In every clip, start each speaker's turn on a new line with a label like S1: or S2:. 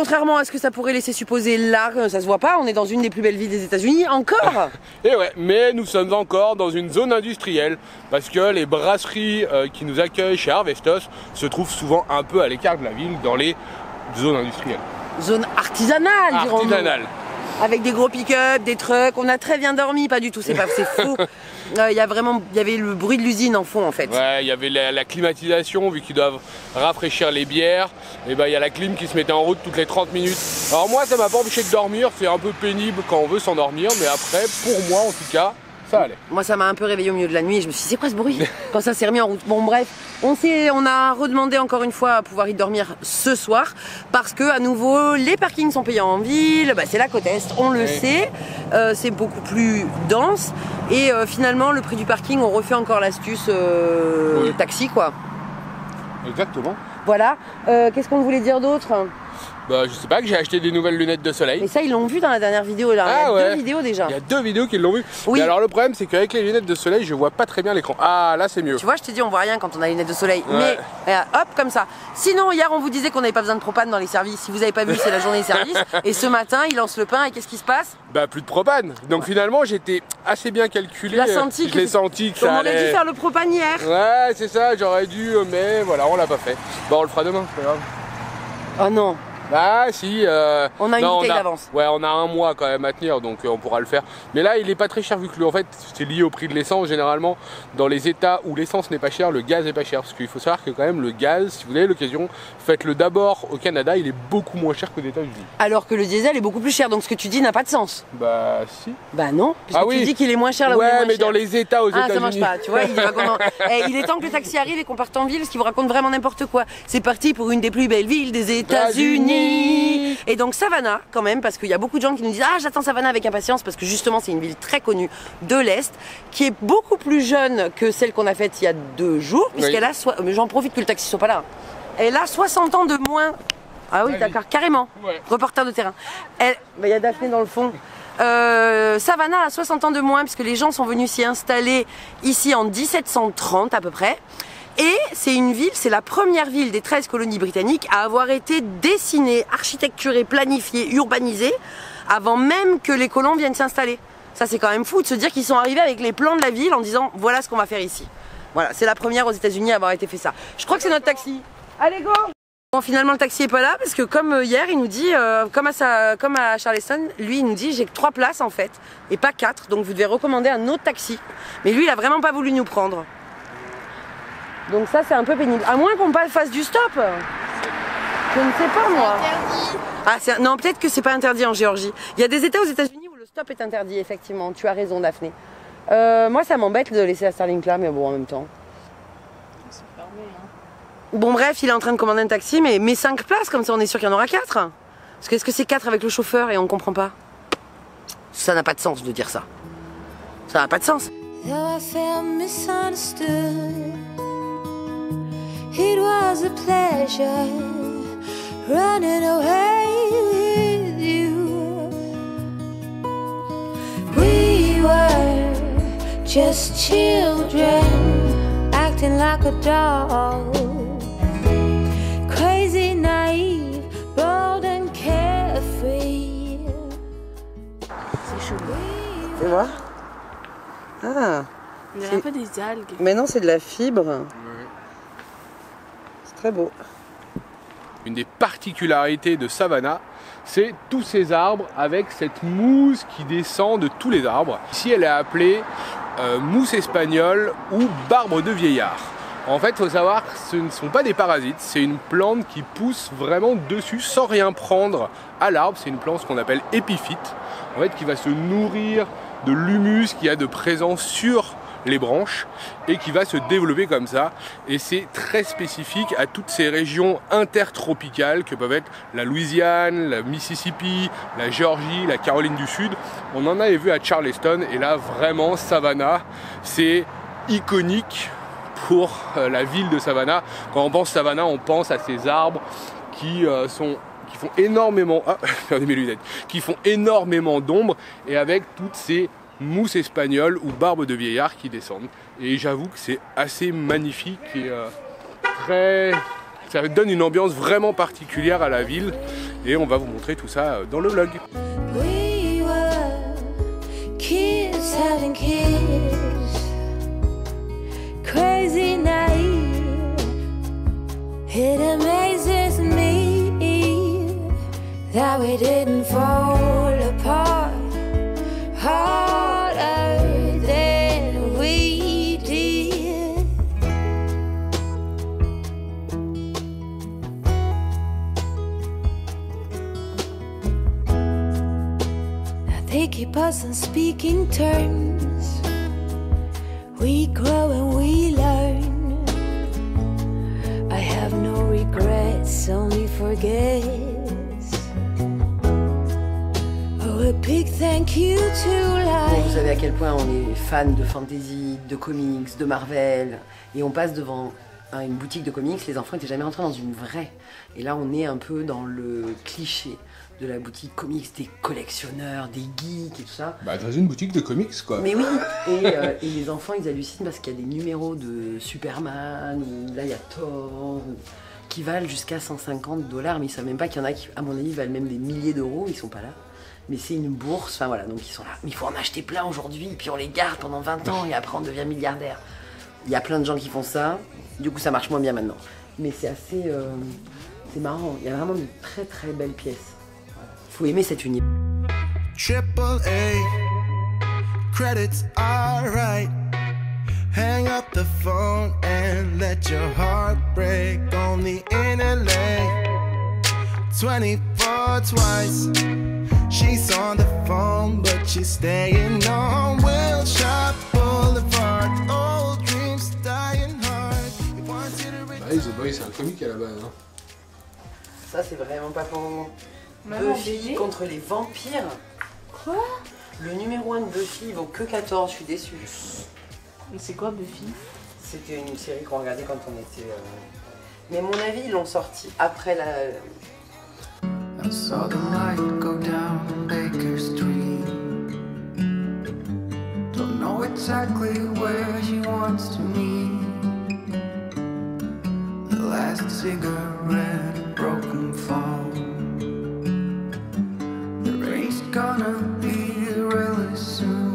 S1: contrairement à ce que ça pourrait laisser supposer là, ça se voit pas, on est dans une des plus belles villes des États-Unis encore.
S2: Et ouais, mais nous sommes encore dans une zone industrielle parce que les brasseries qui nous accueillent chez Harvestos se trouvent souvent un peu à l'écart de la ville dans les zones industrielles.
S1: Zone artisanale, dirons-nous.
S2: Artisanale.
S1: Avec des gros pick-up, des trucks, on a très bien dormi, pas du tout, c'est faux. Il y avait le bruit de l'usine en fond en fait.
S2: Ouais, il y avait la climatisation, vu qu'ils doivent rafraîchir les bières. Et ben il y a la clim qui se mettait en route toutes les 30 minutes. Alors moi ça m'a pas empêché de dormir, c'est un peu pénible quand on veut s'endormir, mais après pour moi en tout cas, ça allait.
S1: Moi ça m'a un peu réveillé au milieu de la nuit et je me suis dit c'est quoi ce bruit quand ça s'est remis en route. Bon bref, on a redemandé encore une fois à pouvoir y dormir ce soir parce que à nouveau les parkings sont payants en ville, bah, c'est la côte est, on le sait, c'est beaucoup plus dense et finalement le prix du parking on refait encore l'astuce taxi quoi.
S2: Exactement.
S1: Voilà, qu'est-ce qu'on voulait dire d'autre?
S2: Bah, je sais pas, que j'ai acheté des nouvelles lunettes de soleil.
S1: Mais ça, ils l'ont vu dans la dernière vidéo. Là. Il y a 2 vidéos déjà.
S2: Il y a 2 vidéos qui l'ont vu.
S1: Oui.
S2: Mais alors, le problème, c'est qu'avec les lunettes de soleil, je vois pas très bien l'écran. Ah, là, c'est mieux.
S1: Tu vois, je t'ai dit, on voit rien quand on a les lunettes de soleil.
S2: Ouais.
S1: Mais hop, comme ça. Sinon, hier, on vous disait qu'on n'avait pas besoin de propane dans les services. Si vous n'avez pas vu, c'est la journée des services. Et ce matin, ils lancent le pain. Et qu'est-ce qui se passe?
S2: Bah, plus de propane. Donc, finalement, j'étais assez bien calculé.
S1: Tu l'as senti?
S2: Je l'ai senti que ça allait.
S1: On aurait dû faire le propane hier.
S2: Ouais, c'est ça, j'aurais dû, mais voilà, on l'a pas fait. Bon, on le fera demain, c'est pas grave.
S1: Oh non.
S2: Ah si,
S1: on a une bouteille d'avance.
S2: Ouais, on a un mois quand même à tenir, donc on pourra le faire. Mais là, il est pas très cher vu que en fait, c'est lié au prix de l'essence. Généralement, dans les États où l'essence n'est pas chère, le gaz est pas cher. Parce qu'il faut savoir que quand même le gaz, si vous avez l'occasion, faites-le d'abord au Canada, il est beaucoup moins cher qu'aux États-Unis.
S1: Alors que le diesel est beaucoup plus cher, donc ce que tu dis n'a pas de sens.
S2: Bah si.
S1: Bah non, parce que tu dis qu'il est moins cher là où il est moins cher.
S2: Ouais, mais dans les États aux États-Unis.
S1: Ça marche pas, tu vois. Il est temps que le taxi arrive et qu'on parte en ville, parce qu'il vous raconte vraiment n'importe quoi. C'est parti pour une des plus belles villes des États-Unis. Et donc Savannah quand même, parce qu'il y a beaucoup de gens qui nous disent ah j'attends Savannah avec impatience parce que justement c'est une ville très connue de l'Est qui est beaucoup plus jeune que celle qu'on a faite il y a 2 jours puisqu'elle a mais j'en profite que le taxi soit pas là. Elle a 60 ans de moins. Ah oui d'accord, carrément. Reporter de terrain. Il y a Daphné dans le fond. Savannah a 60 ans de moins puisque les gens sont venus s'y installer ici en 1730 à peu près. Et c'est une ville, c'est la première ville des 13 colonies britanniques à avoir été dessinée, architecturée, planifiée, urbanisée avant même que les colons viennent s'installer. Ça c'est quand même fou de se dire qu'ils sont arrivés avec les plans de la ville en disant voilà ce qu'on va faire ici. Voilà, c'est la première aux États-Unis à avoir été fait ça. Je crois que c'est notre taxi. Allez go! Bon finalement le taxi est pas là parce que comme hier il nous dit, comme à Charleston, lui il nous dit j'ai que 3 places en fait et pas 4 donc vous devez recommander un autre taxi. Mais lui il a vraiment pas voulu nous prendre. Donc ça c'est un peu pénible, à moins qu'on fasse du stop. Je ne sais pas moi. C'est interdit. Non peut-être que c'est pas interdit en Géorgie. Il y a des États aux États-Unis où le stop est interdit effectivement, tu as raison Daphné. Moi ça m'embête de laisser la Starlink là mais bon en même temps.
S3: C'est fermé hein.
S1: Bon bref il est en train de commander un taxi mais 5 places comme ça on est sûr qu'il y en aura 4. Parce que est-ce que c'est 4 avec le chauffeur et on comprend pas? Ça n'a pas de sens de dire ça. Ça n'a pas de sens.
S4: It was a pleasure running away with you. We were just children acting like a doll. Crazy, naive, bold and carefree.
S3: C'est chaud.
S1: Tu vois? Ah.
S3: Il y a un peu des algues.
S1: Mais non, c'est de la fibre. Très beau.
S2: Une des particularités de Savannah, c'est tous ces arbres avec cette mousse qui descend de tous les arbres. Ici, elle est appelée mousse espagnole ou barbe de vieillard. En fait, il faut savoir que ce ne sont pas des parasites, c'est une plante qui pousse vraiment dessus sans rien prendre à l'arbre. C'est une plante qu'on appelle épiphyte, en fait, qui va se nourrir de l'humus qu'il y a de présent sur les branches et qui va se développer comme ça, et c'est très spécifique à toutes ces régions intertropicales que peuvent être la Louisiane, la Mississippi, la Géorgie, la Caroline du Sud. On en avait vu à Charleston et là vraiment Savannah c'est iconique pour la ville de Savannah. Quand on pense Savannah on pense à ces arbres qui font énormément mes lunettes, qui font énormément d'ombre et avec toutes ces mousse espagnole ou barbe de vieillard qui descendent. Et j'avoue que c'est assez magnifique et très Ça donne une ambiance vraiment particulière à la ville et on va vous montrer tout ça dans le vlog.
S4: We were kids having kids, crazy naive. It amazes me that we didn't fall apart harder than we did. Now they keep us on speaking terms. We grow and we learn. I have no regrets, only forgets. Oh, a big thank you to life.
S1: Vous savez à quel point on est fan de fantasy, de comics, de Marvel, et on passe devant une boutique de comics, les enfants n'étaient jamais rentrés dans une vraie. Et là on est un peu dans le cliché de la boutique comics, des collectionneurs, des geeks et tout ça.
S2: Bah dans une boutique de comics quoi.
S1: Mais oui, et les enfants ils hallucinent parce qu'il y a des numéros de Superman, ou là il y a Thor, qui valent jusqu'à $150, mais ils savent même pas qu'il y en a qui, à mon avis, valent même des milliers d'euros, ils sont pas là. Mais c'est une bourse, enfin voilà, donc ils sont là. Mais il faut en acheter plein aujourd'hui, puis on les garde pendant 20 ans et après on devient milliardaire. Il y a plein de gens qui font ça, du coup ça marche moins bien maintenant. Mais c'est assez... c'est marrant, il y a vraiment de très très belles pièces. Il faut aimer cet univers.
S5: AAA, credits are right. Hang up the phone and let your heart break. Only in LA, 24 twice. She's on the phone, but she's staying on Wilshire Boulevard. Old dreams dying hard.
S2: Bah, The Boys, c'est un comique à la base. Hein.
S1: Ça, c'est vraiment pas pour moi.
S3: Maman,
S1: Buffy
S3: bébé.
S1: contre les vampires.
S3: Quoi?
S1: Le numéro 1 de Buffy, il vaut que 14, je suis déçue.
S3: Mais c'est quoi Buffy?
S1: C'était une série qu'on regardait quand on était... Mais à mon avis, ils l'ont sorti après la...
S6: I saw the light go down Baker Street. Don't know exactly where she wants to meet. The last cigarette, broken phone. The rain's gonna be really soon.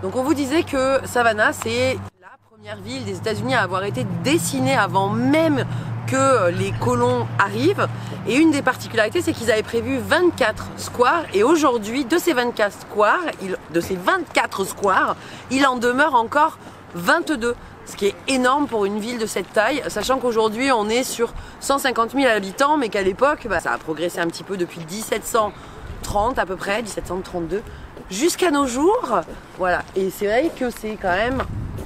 S1: Donc on vous disait que Savannah, c'est la première ville des États-Unis à avoir été dessinée avant même que les colons arrivent. Et une des particularités, c'est qu'ils avaient prévu 24 squares. Et aujourd'hui, de ces 24 squares, il en demeure encore 22. Ce qui est énorme pour une ville de cette taille, sachant qu'aujourd'hui on est sur 150 000 habitants, mais qu'à l'époque, ça a progressé un petit peu depuis 1730 à peu près, 1732, jusqu'à nos jours. Voilà, et c'est vrai que c'est quand même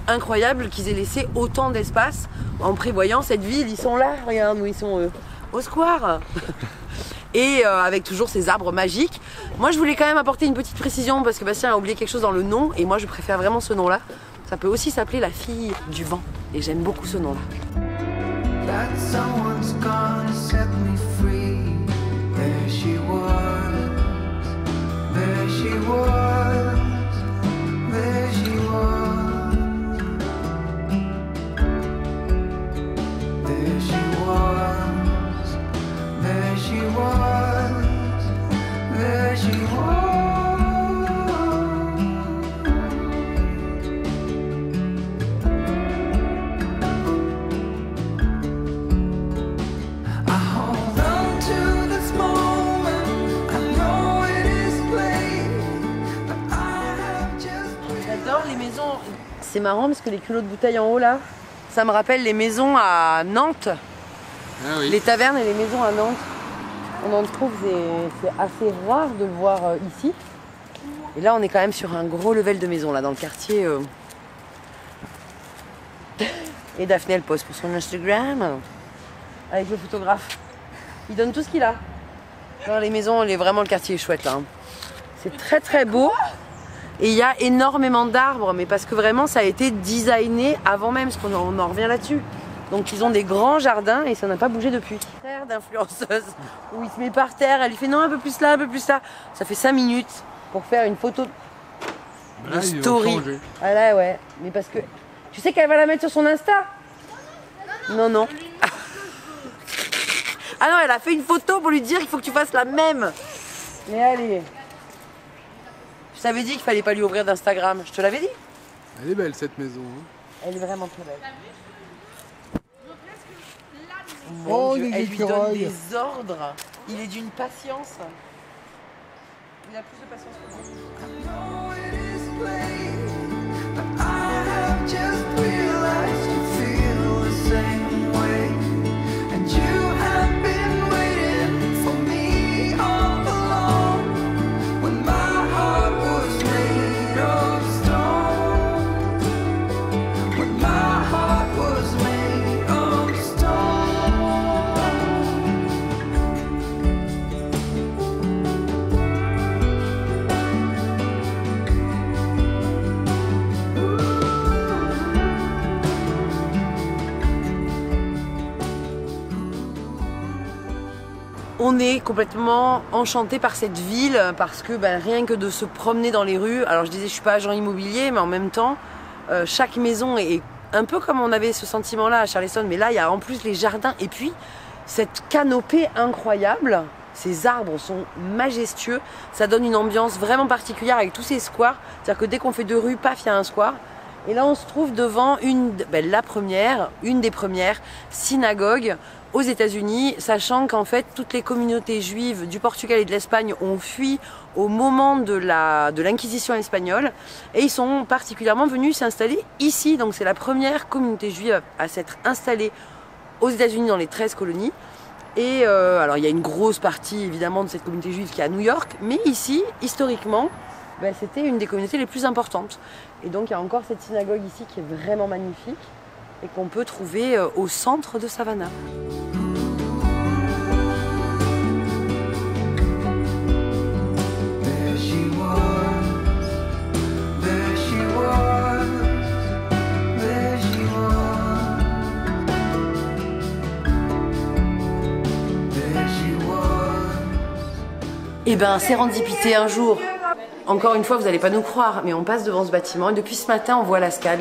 S1: incroyable qu'ils aient laissé autant d'espace en prévoyant cette ville. Ils sont là, regarde où ils sont au square. Et avec toujours ces arbres magiques. Moi je voulais quand même apporter une petite précision parce que Bastien a oublié quelque chose dans le nom, et moi je préfère vraiment ce nom-là. Ça peut aussi s'appeler la fille du vent, et j'aime beaucoup ce nom-là.
S6: That someone's gonna set me free. There she was, there she was, there she was, there she was, there she was, there she was.
S1: C'est marrant parce que les culots de bouteille en haut là, ça me rappelle les maisons à Nantes.
S2: Ah oui.
S1: Les tavernes et les maisons à Nantes. On en trouve, c'est assez rare de le voir ici. Et là on est quand même sur un gros level de maison là dans le quartier. Et Daphné, elle poste pour son Instagram avec le photographe. Il donne tout ce qu'il a. Dans les maisons, vraiment le quartier est chouette là. Hein. C'est très très beau. Et il y a énormément d'arbres, mais parce que vraiment ça a été designé avant même, parce qu'on en revient là-dessus. Donc ils ont des grands jardins et ça n'a pas bougé depuis. Terre d'influenceuse où il se met par terre, elle lui fait non un peu plus là, un peu plus là. Ça fait 5 minutes pour faire une photo de story. Ah là ouais, mais parce que tu sais qu'elle va la mettre sur son Insta. Non non. Ah non, elle a fait une photo pour lui dire qu'il faut que tu fasses la même. Mais allez. Je t'avais dit qu'il fallait pas lui ouvrir d'Instagram, je te l'avais dit.
S2: Elle est belle cette maison. Hein.
S1: Elle est vraiment très belle.
S7: Oh,
S1: Dieu,
S7: les
S1: elle lui donne
S7: écureuils.
S1: des ordres. Il est d'une patience. Il a plus de patience que moi.
S5: know it is late, but I have just realized you feel the same way. And you have been waiting for me all along. When my heart was made of stone. When my heart was made of stone.
S1: On est complètement enchanté par cette ville parce que rien que de se promener dans les rues, alors je disais je suis pas agent immobilier mais en même temps chaque maison est un peu comme on avait ce sentiment là à Charleston, mais là il y a en plus les jardins et puis cette canopée incroyable, ces arbres sont majestueux, ça donne une ambiance vraiment particulière avec tous ces squares, c'est-à-dire que dès qu'on fait 2 rues, paf il y a un square. Et là, on se trouve devant une des premières synagogues aux États-Unis, sachant qu'en fait, toutes les communautés juives du Portugal et de l'Espagne ont fui au moment de l'Inquisition espagnole et ils sont particulièrement venus s'installer ici. Donc, c'est la première communauté juive à s'être installée aux États-Unis dans les 13 colonies. Et alors, il y a une grosse partie évidemment de cette communauté juive qui est à New York, mais ici, historiquement, c'était une des communautés les plus importantes. Et donc il y a encore cette synagogue ici qui est vraiment magnifique et qu'on peut trouver au centre de Savannah.
S5: There she was, there she was, there she was, there she was.
S1: Et sérendipité un jour. Encore une fois, vous n'allez pas nous croire, mais on passe devant ce bâtiment et depuis ce matin, on voit la SCAD.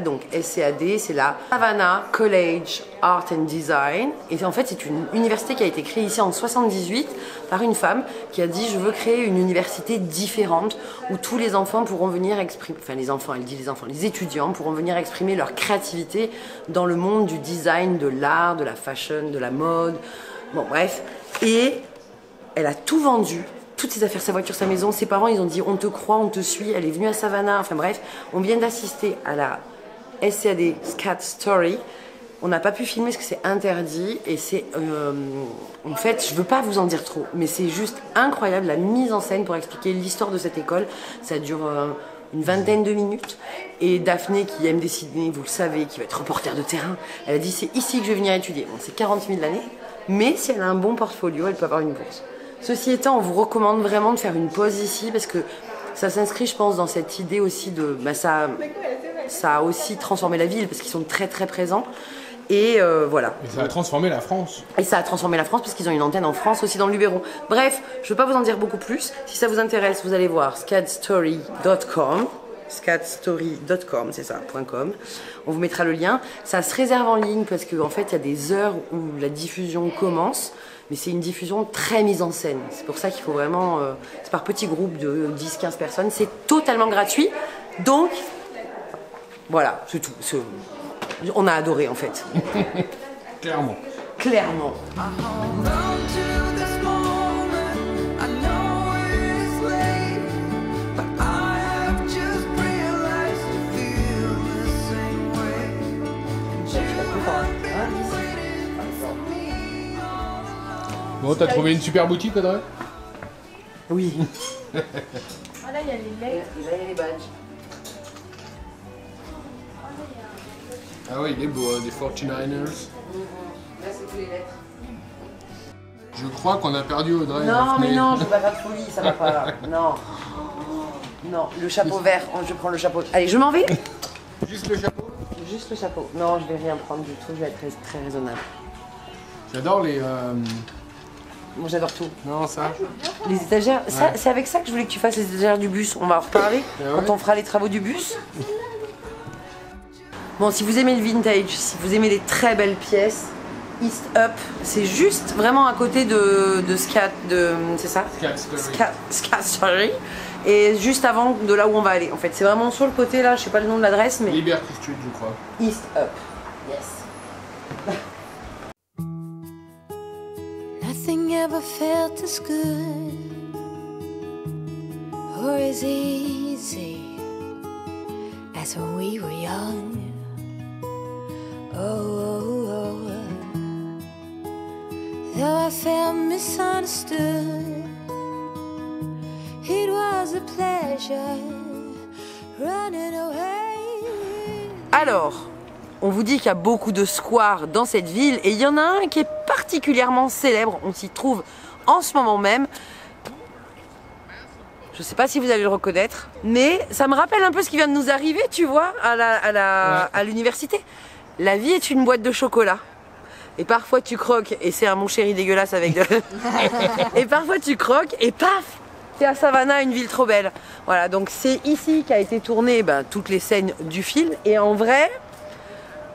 S1: Donc SCAD, c'est la Savannah College Art and Design. Et en fait, c'est une université qui a été créée ici en 78 par une femme qui a dit « Je veux créer une université différente où tous les enfants pourront venir exprimer... » Enfin, les enfants, elle dit les enfants, les étudiants pourront venir exprimer leur créativité dans le monde du design, de l'art, de la fashion, de la mode. Bon, bref. Et elle a tout vendu. Toutes ses affaires, sa voiture, sa maison, ses parents, ils ont dit on te croit, on te suit, elle est venue à Savannah, enfin bref, on vient d'assister à la SCAD Story. On n'a pas pu filmer parce que c'est interdit et c'est en fait, je veux pas vous en dire trop, mais c'est juste incroyable la mise en scène pour expliquer l'histoire de cette école. Ça dure une vingtaine de minutes et Daphné qui aime dessiner, vous le savez, qui va être reporter de terrain, elle a dit c'est ici que je vais venir étudier. Bon, c'est 40 000 l'année, mais si elle a un bon portfolio, elle peut avoir une bourse. Ceci étant, on vous recommande vraiment de faire une pause ici parce que ça s'inscrit, je pense, dans cette idée aussi de... ça a aussi transformé la ville parce qu'ils sont très très présents. Et voilà.
S2: Et ça a transformé la France.
S1: Et ça a transformé la France parce qu'ils ont une antenne en France aussi dans le Luberon. Bref, je ne veux pas vous en dire beaucoup plus. Si ça vous intéresse, vous allez voir scadstory.com. Scadstory.com, c'est ça, .com. On vous mettra le lien. Ça se réserve en ligne parce qu'en fait, il y a des heures où la diffusion commence. Mais c'est une diffusion très mise en scène. C'est pour ça qu'il faut vraiment... c'est par petits groupes de 10-15 personnes. C'est totalement gratuit. Donc, voilà, c'est tout. On a adoré, en fait.
S2: Clairement.
S1: Clairement.
S5: Hold on to this moment. I know it is late, but I have just realized you feel the same way. And you have been waiting for me all along.
S2: Bon, t'as trouvé une super boutique, Audrey?
S1: Oui.
S3: Ah là, il y a les lettres.
S1: Et là, il y a les badges.
S2: Ah oui, il est beau, hein, des 49ers.
S1: Là, c'est tous les lettres.
S2: Je crois qu'on a perdu Audrey.
S1: Non, mais non, je veux pas faire de folie, ça va pas. Non. Non, le chapeau vert, je prends le chapeau. Allez, je m'en vais.
S2: Juste le chapeau.
S1: Juste le chapeau. Non, je vais rien prendre du tout, je vais être très, très raisonnable.
S2: J'adore les...
S1: Moi, j'adore tout.
S2: Non, ça.
S1: Les étagères, ça, c'est avec ça que je voulais que tu fasses les étagères du bus. On va en reparler
S2: Ah ouais.
S1: quand on fera les travaux du bus. Bon, si vous aimez le vintage, si vous aimez les très belles pièces, East Up, c'est juste vraiment à côté de Scat, c'est ça? Scat Story. Et juste avant de là où on va aller. En fait, c'est vraiment sur le côté là, je sais pas le nom de l'adresse, mais
S2: Liberty Street, je crois.
S1: East Up. Yes.
S4: Nothing ever felt as good or as easy as when we were young. Oh, though I felt misunderstood, it was a pleasure running away.
S1: Alors, on vous dit qu'il y a beaucoup de squares dans cette ville et il y en a un qui est particulièrement célèbre. On s'y trouve en ce moment même. Je sais pas si vous allez le reconnaître, mais ça me rappelle un peu ce qui vient de nous arriver, tu vois, à l'université. La vie est une boîte de chocolat. Et parfois tu croques, et c'est un mon chéri dégueulasse avec de... Et parfois tu croques, et paf, t'es à Savannah, une ville trop belle. Voilà, donc c'est ici qu'a été tournée toutes les scènes du film. Et en vrai,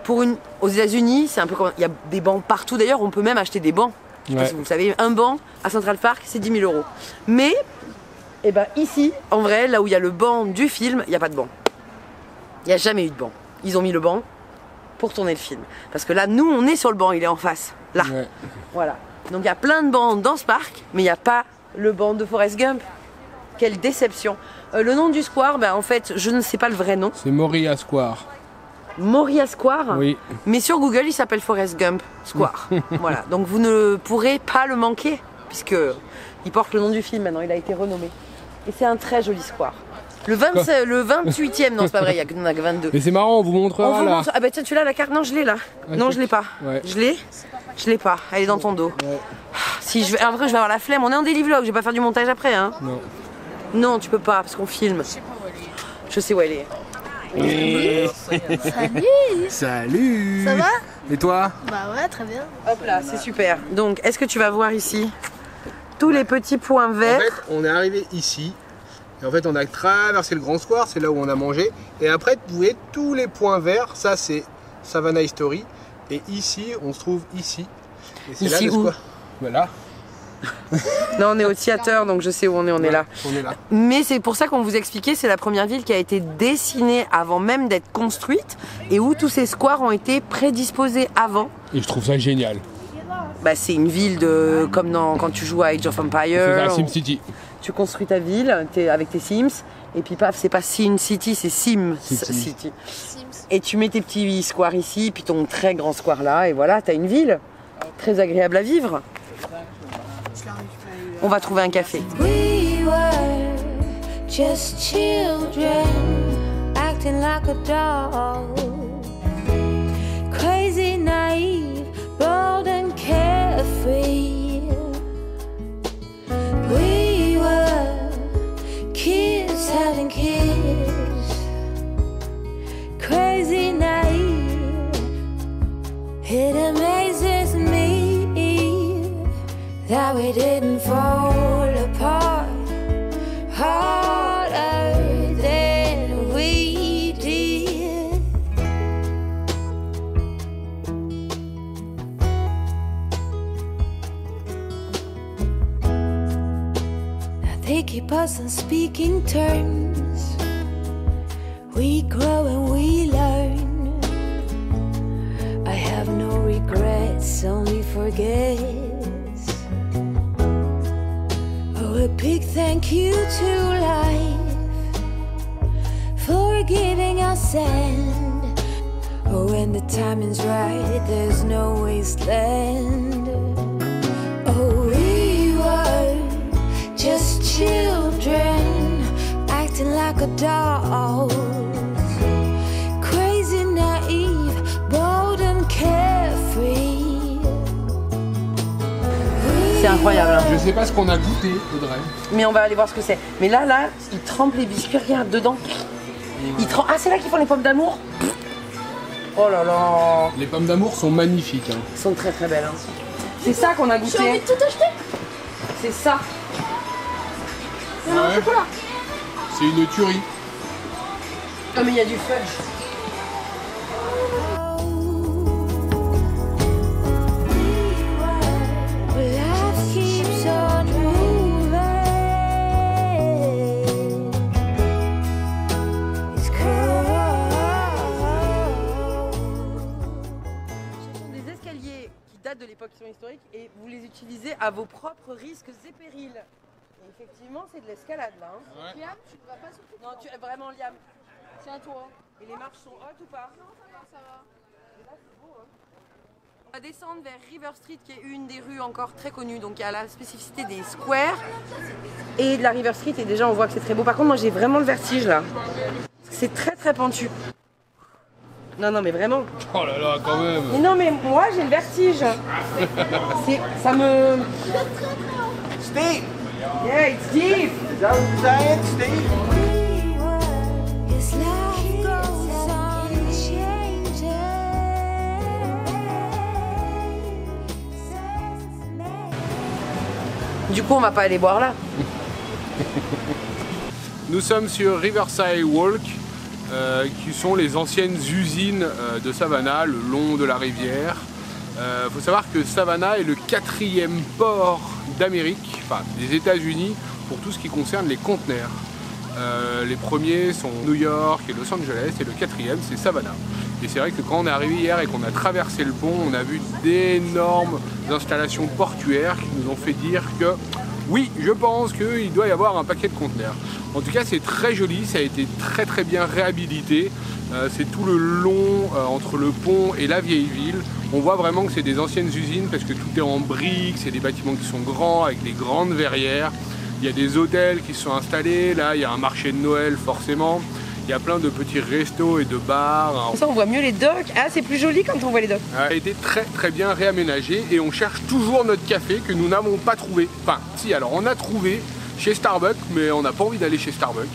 S1: aux États-Unis, c'est un peu comme... Il y a des bancs partout, d'ailleurs, on peut même acheter des bancs. Je sais pas si vous le savez, un banc à Central Park, c'est 10 000 €. Mais, ici, en vrai, là où il y a le banc du film, il n'y a pas de banc. Il n'y a jamais eu de banc. Ils ont mis le banc pour tourner le film. Parce que là, nous, on est sur le banc, il est en face. Là. Ouais. Voilà. Donc il y a plein de bancs dans ce parc, mais il n'y a pas le banc de Forrest Gump. Quelle déception. Le nom du square, en fait, je ne sais pas le vrai nom.
S2: C'est Moriah Square.
S1: Moriah Square.
S2: Oui.
S1: Mais sur Google, il s'appelle Forrest Gump Square. Voilà. Donc vous ne pourrez pas le manquer, puisque il porte le nom du film maintenant, il a été renommé. Et c'est un très joli square. Le 28e, non c'est pas vrai, il n'y en a que 22.
S2: Mais c'est marrant, on vous montrera là.
S1: Ah bah tiens, tu l'as la carte? Non, je l'ai là. Non, je l'ai pas.
S2: Ouais.
S1: Je l'ai pas. Elle est dans ton dos.
S2: Ouais.
S1: Si je vais, après je vais avoir la flemme. On est en daily vlog, je vais pas faire du montage après, hein.
S2: Non.
S1: Non, tu peux pas parce qu'on filme. Je sais où elle est.
S3: Salut.
S2: Salut.
S3: Ça va?
S2: Et toi?
S3: Bah ouais, très bien.
S1: Hop là, c'est super. Donc, est-ce que tu vas voir ici tous les petits points verts?
S2: En fait, on est arrivé ici. Et en fait, on a traversé le grand square, c'est là où on a mangé. Et après, vous voyez tous les points verts. Ça, c'est Savannah History. Et ici, on se trouve ici. Et c'est
S1: Ici
S2: là le
S1: où?
S2: square. Voilà.
S1: Non, on est au theater, donc je sais où on est là.
S2: On est là.
S1: Mais c'est pour ça qu'on vous expliquait, c'est la première ville qui a été dessinée avant même d'être construite et où tous ces squares ont été prédisposés avant.
S2: Et je trouve ça génial.
S1: C'est une ville comme quand tu joues à Age of Empires.
S2: C'est la SimCity.
S1: Tu construis ta ville avec tes Sims et puis paf, c'est pas Sin City, c'est Sim City. Et tu mets tes petits squares ici, puis ton très grand square là, et voilà, t'as une ville très agréable à vivre. On va trouver un café.
S4: We were just children, acting like a doll. Crazy, naive, bold and carefree. We were kids having kids. Crazy, naive. It amazes me that we didn't fall apart harder than we did. Now they keep us on speaking terms. We grow and we learn. I have no regrets, only forget. A big thank you to life for giving us sand. Oh, when the timing's right, there's no wasteland. Oh, we were just children, acting like adults. Crazy, naive,
S1: C'est incroyable. Hein.
S2: Je sais pas ce qu'on a goûté, Audrey.
S1: Mais on va aller voir ce que c'est. Mais là, ils trempent les biscuits, regarde dedans. Ah, c'est là qu'ils font les pommes d'amour. Oh là là.
S2: Les pommes d'amour sont magnifiques. Hein.
S1: Elles sont très très belles. Hein. C'est ça qu'on a goûté.
S3: J'ai envie de tout acheter.
S1: C'est ça.
S3: C'est un chocolat.
S2: C'est une tuerie.
S1: Ah mais il y a du fudge.
S4: Life keeps on moving. It's cold.
S1: Ce sont des escaliers qui datent de l'époque historique et vous les utilisez à vos propres risques et périls. Et effectivement, c'est de l'escalade là. Hein.
S3: Liam, tu ne vas pas souffler.
S1: Non, vraiment Liam.
S3: Tiens, toi.
S1: Et les marches sont hautes ou pas?
S3: Non, ça va.
S1: Et là, c'est beau, hein. On va descendre vers River Street qui est une des rues encore très connues. Donc il y a la spécificité des squares et de la River Street. Et déjà, on voit que c'est très beau. Par contre, moi, j'ai vraiment le vertige là. C'est très très pentu. Non, mais vraiment.
S2: Oh là là, quand même.
S1: Mais non, mais moi, j'ai le vertige. Ça me...
S8: Steve!
S1: Yeah, it's deep.
S8: Is that what you're saying, Steve?
S4: Yes, life goes on changing.
S1: Du coup, on va pas aller boire là.
S2: Nous sommes sur Riverside Walk, qui sont les anciennes usines de Savannah, le long de la rivière. Faut savoir que Savannah est le 4e port d'Amérique, enfin des États-Unis, pour tout ce qui concerne les conteneurs. Les premiers sont New York et Los Angeles, et le 4e c'est Savannah. Et c'est vrai que quand on est arrivé hier et qu'on a traversé le pont, on a vu d'énormes installations portuaires qui nous ont fait dire que oui, je pense qu'il doit y avoir un paquet de conteneurs. En tout cas, c'est très joli, ça a été très très bien réhabilité. C'est tout le long entre le pont et la vieille ville. On voit vraiment que c'est des anciennes usines parce que tout est en briques, c'est des bâtiments qui sont grands avec des grandes verrières. Il y a des hôtels qui se sont installés, là il y a un marché de Noël forcément. Il y a plein de petits restos et de bars.
S1: Comme ça, on voit mieux les docks. Ah, c'est plus joli quand on voit les docks.
S2: Ça a été très très bien réaménagé et on cherche toujours notre café que nous n'avons pas trouvé. Enfin, si, alors on a trouvé chez Starbucks, mais on n'a pas envie d'aller chez Starbucks.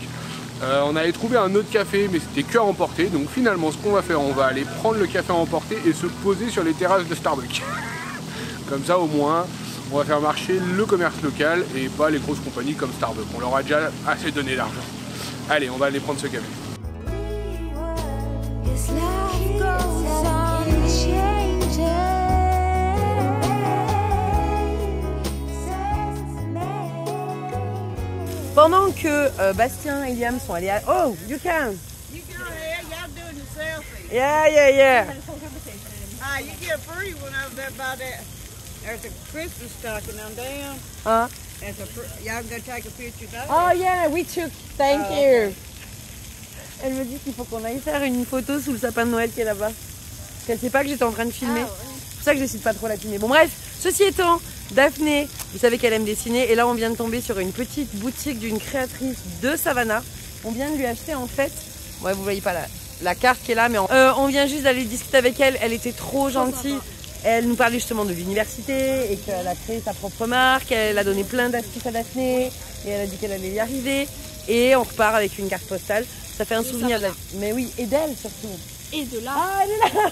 S2: On avait trouvé un autre café, mais c'était que à emporter. Donc finalement, ce qu'on va faire, on va aller prendre le café à emporter et se poser sur les terrasses de Starbucks. Comme ça, au moins, on va faire marcher le commerce local et pas les grosses compagnies comme Starbucks. On leur a déjà assez donné d'argent. Allez, on va aller prendre ce café.
S4: Yes, life goes on changing.
S1: Pendant que Bastien et Liam sont allés à... Oh, you can.
S9: You go ahead, y'all doing the selfie.
S1: Yeah.
S9: You get free when I was there by that. There's a Christmas stocking on down.
S1: Hein?
S9: Y'all gonna take a picture of
S1: Oh yeah, we took. Thank you. Elle me dit qu'il faut qu'on aille faire une photo sous le sapin de Noël qui est là-bas. Parce qu'elle sait pas que j'étais en train de filmer. C'est pour ça que j'essaie de pas trop la filmer. Bon bref, ceci étant, Daphné, vous savez qu'elle aime dessiner. Et là, on vient de tomber sur une petite boutique d'une créatrice de Savannah. On vient de lui acheter en fait... Ouais, vous voyez pas la carte qui est là, mais on vient juste d'aller discuter avec elle. Elle était trop gentille. Elle nous parlait justement de l'université et qu'elle a créé sa propre marque. Elle a donné plein d'astuces à Daphné et elle a dit qu'elle allait y arriver. Et on repart avec une carte postale. Ça fait un souvenir de la... Mais oui, et d'elle surtout.
S3: Et de là.
S1: Ah, elle est là.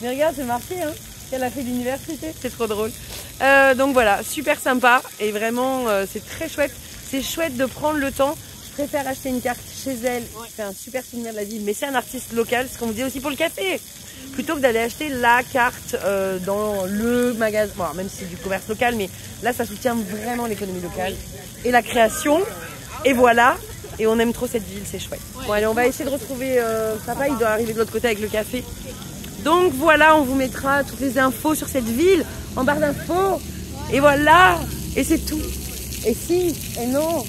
S1: Mais regarde, c'est marqué hein, qu'elle a fait l'université. C'est trop drôle. Donc voilà, super sympa. Et vraiment, c'est très chouette. C'est chouette de prendre le temps. Je préfère acheter une carte chez elle. C'est un super souvenir de la ville. Mais c'est un artiste local, ce qu'on vous dit aussi pour le café. Plutôt que d'aller acheter la carte dans le magasin. Bon, même si c'est du commerce local, mais là, ça soutient vraiment l'économie locale. Et la création. Et voilà. Et on aime trop cette ville, c'est chouette. Bon allez, on va essayer de retrouver papa, il doit arriver de l'autre côté avec le café. Donc voilà, on vous mettra toutes les infos sur cette ville en barre d'infos. Et voilà, et c'est tout. Et si, et non.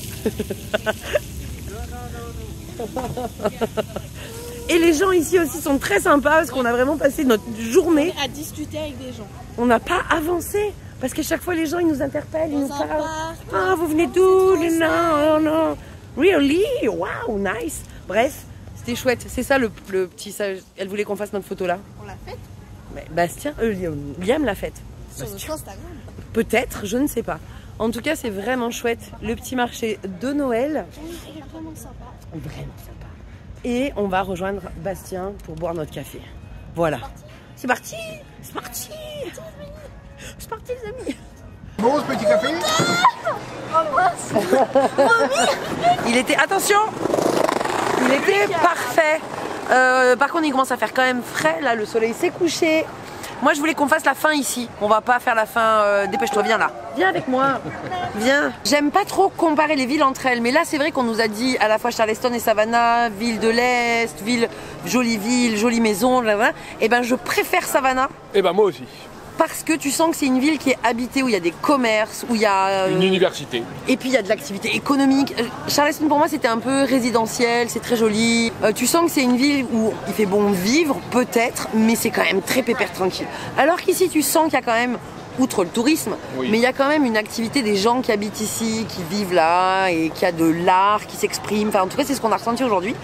S1: Et les gens ici aussi sont très sympas parce qu'on a vraiment passé notre journée
S3: À discuter avec des gens.
S1: on n'a pas avancé. Parce qu'à chaque fois, les gens, ils nous interpellent, ils nous
S3: en
S1: parlent.
S3: parlent.
S1: Ah, vous venez d'où? Non, non. Really? Wow, nice. Bref, c'était chouette. C'est ça le petit... Ça, elle voulait qu'on fasse notre photo là.
S3: On l'a fait.
S1: Mais Bastien, Liam l'a faite.
S3: Sur notre Instagram.
S1: Peut-être, je ne sais pas. En tout cas, c'est vraiment chouette. Le petit marché de Noël.
S3: Oui, il est vraiment sympa.
S1: Vraiment sympa. Et on va rejoindre Bastien pour boire notre café. Voilà. C'est parti. C'est parti. C'est parti, les amis.
S8: Bon, ce petit café.
S1: Il était... Attention. Il était parfait. Par contre, il commence à faire quand même frais. Là, le soleil s'est couché. Moi, je voulais qu'on fasse la fin ici. On va pas faire la fin. Dépêche-toi, viens là. Viens avec moi. Viens. J'aime pas trop comparer les villes entre elles, mais là, c'est vrai qu'on nous a dit à la fois Charleston et Savannah, ville de l'Est, ville, jolie maison, blablabla. Et ben, je préfère Savannah.
S2: Et ben moi aussi.
S1: Parce que tu sens que c'est une ville qui est habitée, où il y a des commerces, où il y a...
S2: Une université.
S1: Et puis il y a de l'activité économique. Charleston pour moi c'était un peu résidentiel, c'est très joli. Tu sens que c'est une ville où il fait bon vivre, peut-être, mais c'est quand même très pépère tranquille. Alors qu'ici tu sens qu'il y a quand même, outre le tourisme,
S2: Oui.
S1: mais il y a quand même une activité des gens qui habitent ici, qui vivent là, et qui a de l'art, qui s'exprime. Enfin en tout cas c'est ce qu'on a ressenti aujourd'hui.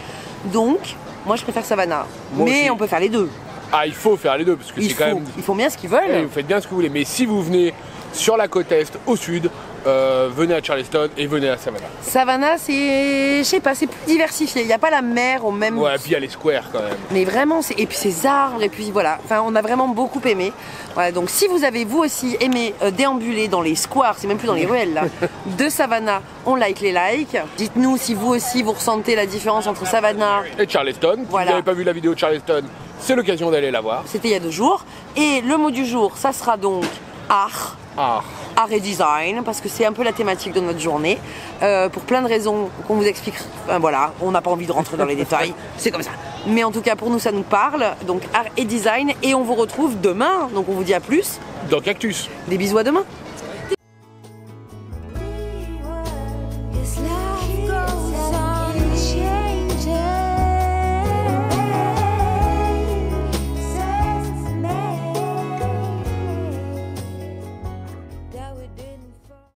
S1: Donc moi je préfère Savannah.
S2: Moi
S1: Mais
S2: aussi.
S1: on peut faire les deux.
S2: Ah, il faut faire les deux parce que c'est quand même.
S1: Ils font bien ce qu'ils veulent.
S2: Vous faites bien ce que vous voulez. Mais si vous venez sur la côte est, au sud, venez à Charleston et venez à Savannah.
S1: Savannah, c'est, je sais pas, c'est plus diversifié. Il n'y a pas la mer au même.
S2: Ouais, puis il y a les squares quand même.
S1: Mais vraiment, et puis ces arbres, et puis voilà. Enfin, on a vraiment beaucoup aimé. Voilà, donc si vous avez vous aussi aimé déambuler dans les squares, c'est même plus dans les ruelles là, de Savannah, on like les likes. Dites-nous si vous aussi vous ressentez la différence entre Savannah.
S2: Et Charleston. Si
S1: Voilà.
S2: vous n'avez pas vu la vidéo de Charleston, c'est l'occasion d'aller la voir.
S1: C'était il y a 2 jours. Et le mot du jour, ça sera donc art.
S2: Ah.
S1: Art et design, parce que c'est un peu la thématique de notre journée, pour plein de raisons qu'on vous explique. Enfin, voilà, on n'a pas envie de rentrer dans les détails, c'est comme ça. Mais en tout cas, pour nous, ça nous parle. Donc art et design, et on vous retrouve demain. Donc on vous dit à plus.
S2: Dans Cactus.
S1: Des bisous à demain.